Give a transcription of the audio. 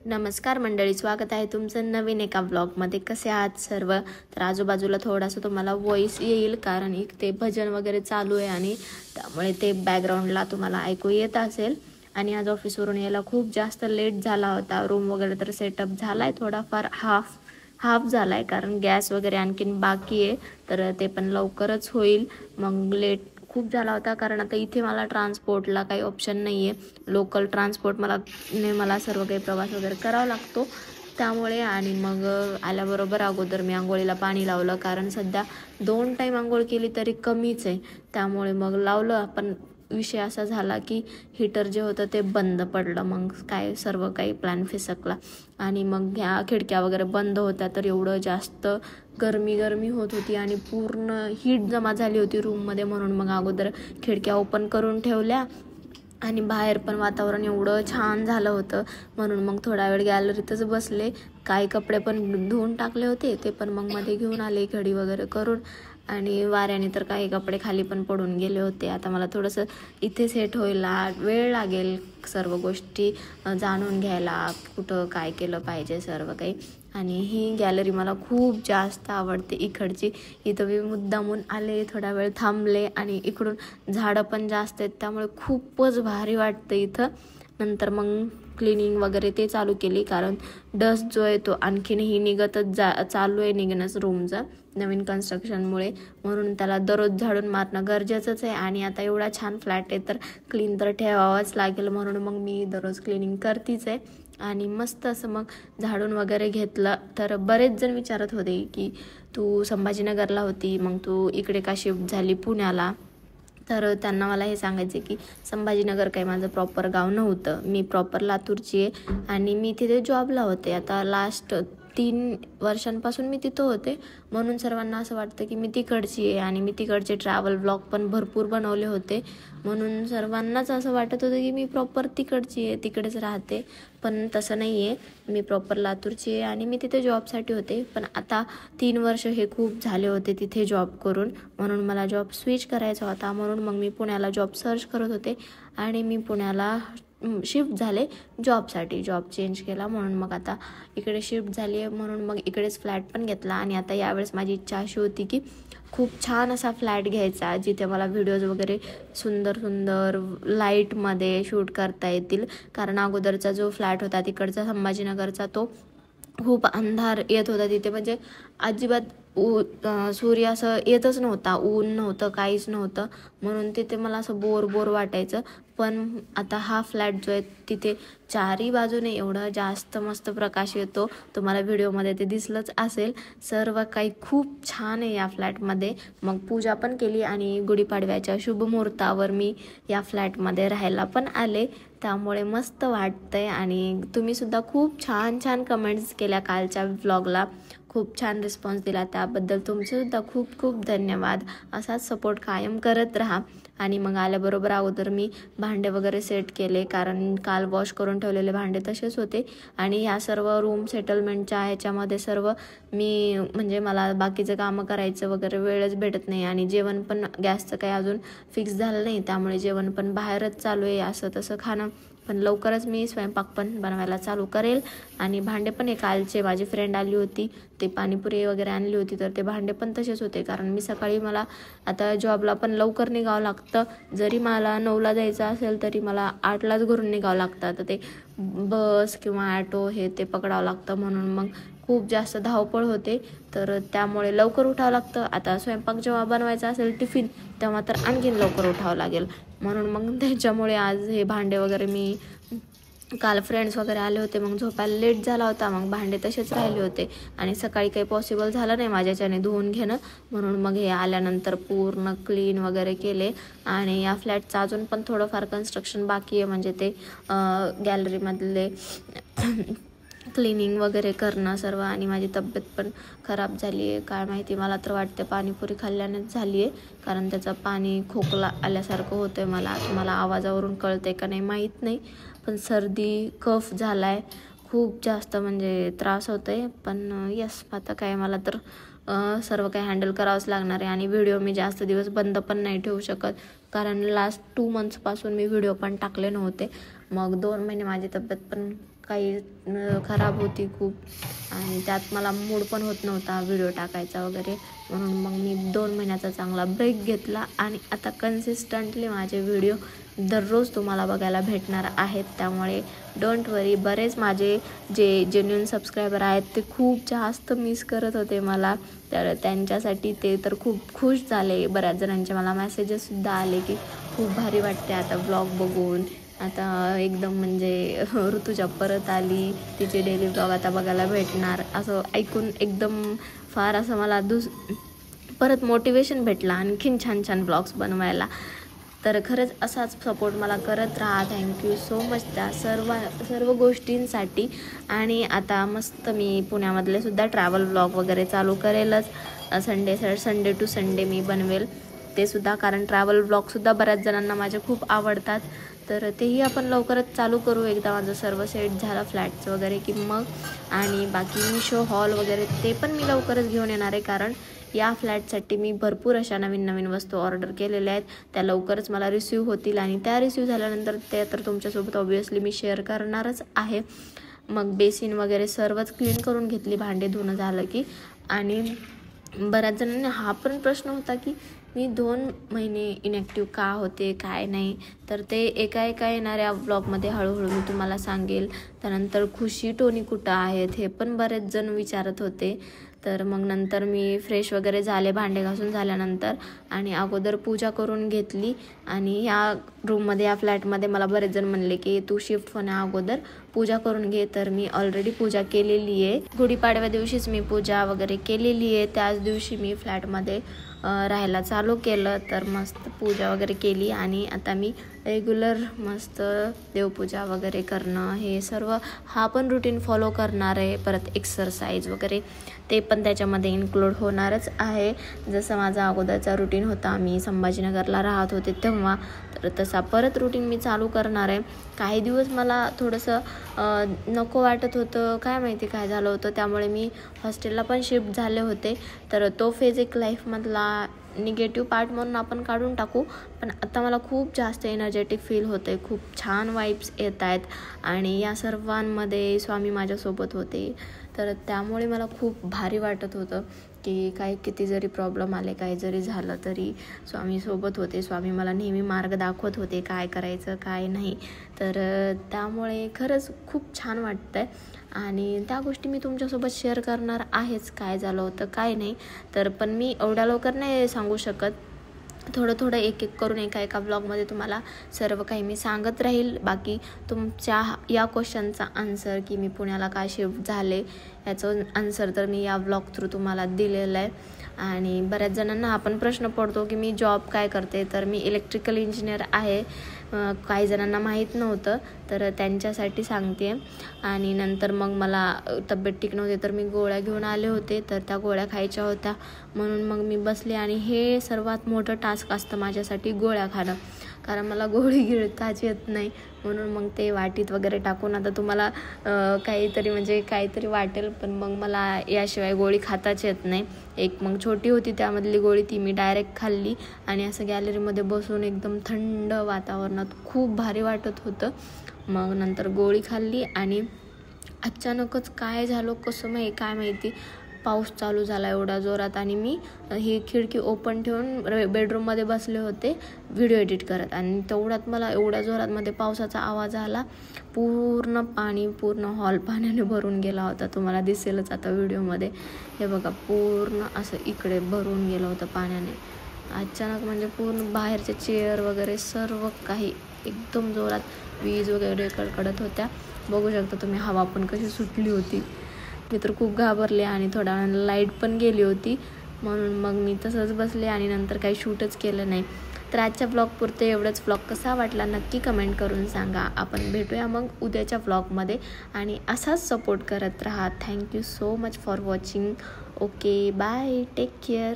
नमस्कार मंडळी, स्वागत आहे तुमचं नवीन एका ब्लॉगमध्ये. कसे आहात सर्व? तर आजूबाजूला थोडासा तुम्हाला व्हॉइस येईल कारण ते भजन वगैरे चालू आहे आणि त्यामुळे ते बॅकग्राऊंडला तुम्हाला ऐकू येत असेल. आणि आज ऑफिसवरून यायला खूप जास्त लेट झाला होता. रूम वगैरे तर सेटअप झाला आहे, थोडाफार हाफ झाला आहे कारण गॅस वगैरे आणखीन बाकी आहे, तर ते पण लवकरच होईल. मग लेट खूप झाला होता कारण आता इथे मला ट्रान्सपोर्टला काही ऑप्शन नाही आहे. लोकल ट्रान्सपोर्ट मला सर्व काही प्रवास वगैरे करावा लागतो त्यामुळे. आणि मग आल्याबरोबर अगोदर मी आंघोळीला पाणी लावलं कारण सध्या 2 टाईम आंघोळ केली तरी कमीच आहे, त्यामुळे मग लावलं. पण विषय असा झाला की हीटर जे होतं ते बंद पडलं. मग काय सर्व काही प्लॅन फिसकला आणि मग ह्या खिडक्या वगैरे बंद होत्या तर एवढं जास्त गरमी होत होती आणि पूर्ण हीट जमा झाली होती रूममध्ये. म्हणून मग अगोदर खिडक्या ओपन करून ठेवल्या आणि बाहेर पण वातावरण एवढं छान झालं होतं म्हणून मग थोडा वेळ गॅलरीतच बसले. काही कपडे पण धुवून टाकले होते ते पण मग मध्ये घेऊन आले घडी वगैरे करून. आणि वाऱ्याने तर काही कपडे खाली पण पडून गेले होते. आता मला थोडंसं इथे सेट व्हायला वेळ लागेल, सर्व गोष्टी जाणून घ्यायला, कुठं काय केलं पाहिजे सर्व काही. आणि ही गॅलरी मला खूप जास्त आवडते इकडची. इथं मी मुद्दामून आले, थोडा वेळ थांबले आणि इकडून झाडं पण जास्त आहेत त्यामुळे खूपच भारी वाटतं इथं. नंतर मग क्लिनिंग वगैरे ते चालू केली कारण डस्ट जो आहे तो आणखीनही निघतच चालू आहे निघणंच रूमचा नवीन कन्स्ट्रक्शनमुळे. म्हणून त्याला दररोज झाडून मारणं गरजेचंच आहे आणि आता एवढा छान फ्लॅट आहे तर क्लीन तर ठेवावाच लागेल. म्हणून मग मी दररोज क्लिनिंग करतीच आहे. आणि मस्त असं मग झाडून वगैरे घेतलं. तर बरेच जण विचारत होते की तू संभाजीनगरला होती, मग तू इकडे का शिफ्ट झाली पुण्याला? तर त्यांना मला हे सांगायचे की संभाजीनगर काही माझं प्रॉपर गाव नव्हतं. मी प्रॉपर लातूरची आहे आणि मी तिथे जॉबला होते. आता लास्ट 3 वर्षांपासून मी तिथं होते म्हणून सर्वांना असं वाटतं की मी तिकडची आहे. आणि मी तिकडचे ट्रॅव्हल ब्लॉग पण भरपूर बनवले होते म्हणून सर्वांनाच असं वाटत होतं की मी प्रॉपर तिकडची आहे, तिकडेच राहते. पण तसं नाही आहे, मी प्रॉपर लातूरची आहे आणि मी तिथे जॉबसाठी होते. पण आता 3 वर्ष हे खूप झाले होते तिथे जॉब करून, म्हणून मला जॉब स्विच करायचा होता. म्हणून मग मी पुण्याला जॉब सर्च करत होते आणि मी पुण्याला शिफ्ट झाले जॉबसाठी. जॉब चेंज केला म्हणून मग आता इकडे शिफ्ट झाली आहे. म्हणून मग इकडेच फ्लॅट पण घेतला. आणि आता यावेळेस माझी इच्छा अशी होती की खूप छान असा फ्लॅट घ्यायचा जिथे मला व्हिडिओज वगैरे सुंदर लाईटमध्ये शूट करता येतील. कारण अगोदरचा जो फ्लॅट होता तिकडचा संभाजीनगरचा तो खूप अंधार येत होता तिथे, म्हणजे अजिबात सूर्य असं येतच नव्हता, ऊन नव्हतं, काहीच नव्हतं. म्हणून तिथे मला असं बोर वाटायचं. पण आता हा फ्लॅट जो आहे तिथे 4ही बाजूने एवढा जास्त मस्त प्रकाश येतो, तुम्हाला व्हिडिओमध्ये ते दिसलंच असेल. सर्व काही खूप छान आहे या फ्लॅटमध्ये. मग पूजा पण केली आणि गुढीपाडव्याच्या शुभ मुहूर्तावर मी या फ्लॅटमध्ये राहायला पण आले, त्यामुळे मस्त वाटतंय. आणि तुम्हीसुद्धा खूप छान कमेंट्स केल्या कालच्या व्लॉगला, खूप छान रिस्पॉन्स दिला, त्याबद्दल तुमचेसुद्धा खूप धन्यवाद. असाच सपोर्ट कायम करत राहा. आणि मग आल्याबरोबर अगोदर मी भांडे वगैरे सेट केले कारण काल वॉश करून ठेवलेले भांडे तसेच होते. आणि ह्या सर्व रूम सेटलमेंटच्या ह्याच्यामध्ये सर्व मी म्हणजे मला बाकीचं कामं करायचं वगैरे वेळच भेटत नाही. आणि जेवण पण गॅसचं काही अजून फिक्स झालं नाही त्यामुळे जेवण पण बाहेरच चालू आहे असं तसं खाणं. पण लवकरच मी स्वयंपाक पण बनवायला चालू करेल. आणि भांडे पण कालचे माझी फ्रेंड आली होती, ते पाणीपुरी वगैरे आणली होती तर ते भांडे पण तसेच होते. कारण मी सकाळी मला आता जॉबला पण लवकर निघावं लागतं. जरी मला 9ला जायचं असेल तरी मला 8लाच घरून निघावं लागतं. तर ते बस किंवा ॲटो हे ते पकडावं लागतं म्हणून मग खूप जास्त धावपळ होते. तर त्यामुळे लवकर उठावं लागतं. आता स्वयंपाक जेव्हा बनवायचा असेल टिफिन तेव्हा तर आणखीन लवकर उठावं लागेल. म्हणून मग त्याच्यामुळे आज हे भांडे वगैरे मी काल फ्रेंड्स वगैरे आले होते, मग झोपायला लेट झाला होता, मग भांडे तसेच राहिले होते. आणि सकाळी काही पॉसिबल झालं नाही माझ्याच्याने धुवून घेणं, म्हणून मग हे आल्यानंतर पूर्ण क्लीन वगैरे केले. आणि या फ्लॅटचं अजून पण थोडंफार कन्स्ट्रक्शन बाकी आहे, म्हणजे ते गॅलरीमधले क्लिनिंग वगैरे करणं सर्व. आणि माझी तब्येत पण खराब झाली आहे, काय माहिती, मला तर वाटते पाणीपुरी खाल्ल्यानेच झाली आहे कारण त्याचं पाणी खोकला आल्यासारखं होतं आहे. मला आवाजावरून कळते का नाही माहीत नाही, पण सर्दी कफ झाला आहे खूप जास्त, म्हणजे त्रास होतो आहे. पण यस, आता काय मला तर सर्व काही हँडल करावंच लागणार आहे. आणि व्हिडिओ मी जास्त दिवस बंद पण नाही ठेवू शकत कारण लास्ट 2 मंथ्सपासून मी व्हिडिओ पण टाकले नव्हते. मग 2 महिने माझी तब्येत पण काही खराब होती खूप आणि त्यात मला मूड पण होत नव्हता व्हिडिओ टाकायचा वगैरे, म्हणून मग मी 2 महिन्याचा चांगला ब्रेक घेतला आणि आता कन्सिस्टंटली माझे व्हिडिओ दररोज तुम्हाला बघायला भेटणार आहेत. त्यामुळे डोंट वरी. बरेच माझे जे जेन्युइन सबस्क्रायबर आहेत ते खूप जास्त मिस करत होते मला, तर त्यांच्यासाठी ते तर खूप खुश झाले. बऱ्याच जणांचे मला मेसेजेससुद्धा आले की खूप भारी वाटते आता व्लॉग बघून, आता एकदम म्हणजे ऋतुजा परत आली, तिचे डेली व्लॉग आता बघायला भेटणार, असं ऐकून एकदम फार असं मला परत मोटिवेशन भेटला आणखीन छान छान ब्लॉग्स बनवायला. तर खरंच असाच सपोर्ट मला करत राहा. थँक्यू सो मच त्या सर्व गोष्टींसाठी. आणि आता मस्त मी पुण्यामधले सुद्धा ट्रॅव्हल व्लॉग वगैरे चालू करेलच. संडे टू संडे मी बनवेल ते सुद्धा, कारण ट्रॅव्हल व्लॉगसुद्धा बऱ्याच जणांना माझे खूप आवडतात, तर तेही आपण लवकरच चालू करू. एकदा माझं सर्व सेट झालं फ्लॅटचं वगैरे की मग. आणि बाकी मिशो हॉल वगैरे ते पण मी लवकरच घेऊन येणार आहे, कारण या फ्लॅटसाठी मी भरपूर अशा नवीन वस्तू ऑर्डर केलेल्या आहेत. त्या लवकरच मला रिसीव होतील आणि त्या रिसीव झाल्यानंतर ते तर तुमच्यासोबत ऑब्व्हियसली मी शेअर करणारच आहे. मग बेसिन वगैरे सर्वच क्लीन करून घेतली, भांडे धुणं झालं की. आणि बऱ्याच जणांना हा पण प्रश्न होता की मी 2 महिने इनॅक्टिव्ह का होते, काय नाही, तर ते एका येणाऱ्या ब्लॉगमध्ये हळूहळू मी तुम्हाला सांगेल. त्यानंतर खुशी टोनी कुठं आहेत हे पण बरेच जण विचारत होते. तर मग नंतर मी फ्रेश वगैरे झाले, भांडे घासून झाल्यानंतर, आणि अगोदर पूजा करून घेतली. आणि या रूममध्ये, या फ्लॅटमध्ये मला बरेच जण म्हणले की तू शिफ्ट होण्या अगोदर पूजा करून घे, तर मी ऑलरेडी पूजा केलेली आहे. गुढीपाडव्या दिवशीच मी पूजा वगैरे केलेली आहे, त्याच दिवशी मी फ्लॅटमध्ये राहायला चालू केलं. तर मस्त पूजा वगैरे केली आणि आता मी रेग्युलर मस्त देवपूजा वगैरे करणं हे सर्व हा पण रुटीन फॉलो करणार आहे. परत एक्सरसाइज वगैरे ते पण त्याच्यामध्ये इन्क्लूड होणारच आहे. जसं माझा अगोदरचा रुटीन होता, मी संभाजीनगरला राहत होते तेव्हा, तर तसा परत रुटीन मी चालू करणार आहे. काही दिवस मला थोडंसं नको वाटत होतं, काय माहिती काय झालं होतं, त्यामुळे मी हॉस्टेलला पण शिफ्ट झाले होते. तर तो फेज एक लाईफमधला निगेटिव्ह पार्ट म्हणून आपण काढून टाकू. पण आता मला खूप जास्त एनर्जेटिक फील होतं आहे, खूप छान वाईब्स येत आहेत आणि या सर्वांमध्ये स्वामी माझ्यासोबत होते. तर त्यामुळे मला खूप भारी वाटत होतं की किती जरी प्रॉब्लेम आले, काही जरी झालं तरी स्वामी सोबत होते. स्वामी मला नेहमी मार्ग दाखवत होते, काय करायचं काय नाही. तर त्यामुळे खरंच खूप छान वाटतं आहे आणि त्या गोष्टी मी तुमच्यासोबत शेअर करणार आहेच, काय झालं होतं काय नाही. तर पण मी एवढ्या लवकर नाही सांगू शकत, थोडं एक करून एका ब्लॉगमध्ये तुम्हाला सर्व काही मी सांगत राहील. बाकी तुमच्या या क्वेश्चनचा आन्सर की मी पुण्याला का शिफ्ट झाले याचं आन्सर तर मी या ब्लॉग थ्रू तुम्हाला दिलेलं आहे. आणि बऱ्याच जणांना हा पण प्रश्न पडतो की मी जॉब काय करते, तर मी इलेक्ट्रिकल इंजिनियर आहे. काही जणांना माहीत नव्हतं, तर त्यांच्यासाठी सांगते. आणि नंतर मग मला तब्येत ठीक नव्हती, तर मी गोळ्या घेऊन आले होते, तर त्या गोळ्या खायच्या होत्या, म्हणून मग मी बसले. आणि हे सर्वात मोठं टास्क असतं माझ्यासाठी, गोळ्या खाणं, कारण मला गोळी गिळताच येत नाही. म्हणून मग ते वाटीत वगैरे टाकून, आता तुम्हाला काहीतरी वाटेल, पण मग मला याशिवाय गोळी खाताच येत नाही. एक मग छोटी होती त्यामधली गोळी, ती मी डायरेक्ट खाल्ली आणि असं गॅलरीमध्ये बसून एकदम थंड वातावरणात खूप भारी वाटत होतं. मग नंतर गोळी खाल्ली आणि अचानकच काय झालं कसं काय माहिती, पाऊस चालू झाला एवढा जोरात आणि मी ही खिडकी ओपन ठेवून बेडरूममध्ये बसले होते व्हिडिओ एडिट करत, आणि तेवढ्यात मला एवढ्या जोरात मध्ये पावसाचा आवाज आला. पूर्ण हॉल पाण्याने भरून गेला होता. तुम्हाला दिसेलच आता व्हिडिओमध्ये, हे बघा पूर्ण असं इकडे भरून गेलं होतं पाण्याने. अचानक म्हणजे पूर्ण बाहेरचे चेअर वगैरे सर्व काही एकदम जोरात, वीज वगैरे कडकडत होत्या. बघू शकता तुम्ही हवा पण कशी सुटली होती. मी तर खूप घाबरले आणि थोड्या वेळानं लाईट पण गेली होती, म्हणून मग मी तसंच बसले आणि नंतर काही शूटच केलं नाही. तर आजच्या ब्लॉगपुरते एवढंच. ब्लॉग कसा वाटला नक्की कमेंट करून सांगा. आपण भेटूया मग उद्याच्या ब्लॉगमध्ये आणि असाच सपोर्ट करत राहा. Thank you so much for watching. Okay bye, take care.